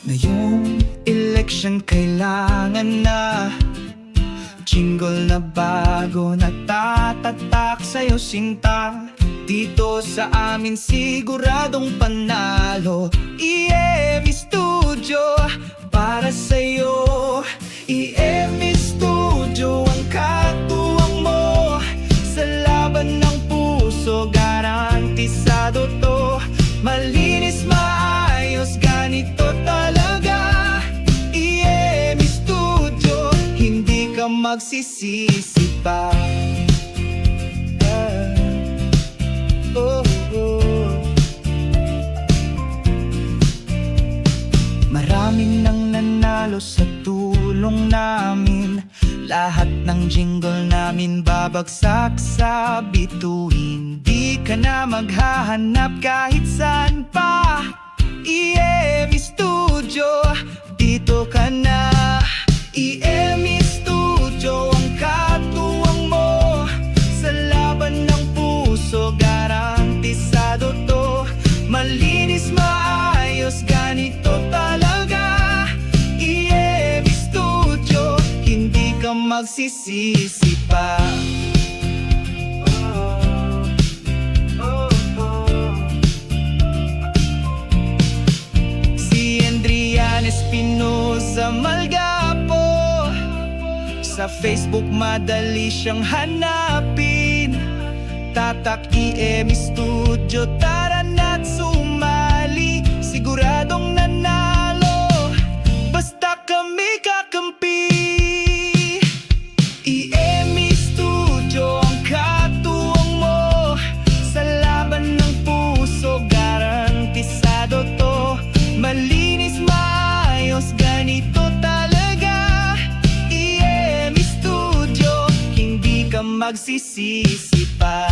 Ngayong eleksyon kailangan na jingle na bago na tatatak sa'yo sinta. Dito sa amin siguradong panalo. EM Studio para sa'yo. EM Studio ang katuwang mo. Sa laban ng puso garantisado to. Malinis, maayos, ganito talaga. EM Studio, hindi ka magsisisi pa. Maraming nang nanalo sa tulong namin. Lahat ng jingle namin babagsak sa bituin. Di ka na maghahanap kahit saan pa. EM Studio, dito ka na. EM Studio ang katuwang mo. Sa laban ng puso garantisado to. Malinis, maayos, ganito talaga. EM Studio, hindi ka magsisisi pa. Si Adrian Espinosa Malgapo, sa Facebook madali siyang hanapin. Tatak EM Studio, tara na't sumali. Siguradong nanalo, basta kami kakampi. EM Studio ang katuwang mo. Sa laban ng puso garantisado to. Malinis, maayos, ganito talaga. EM Studio, hindi ka magsisisi pa.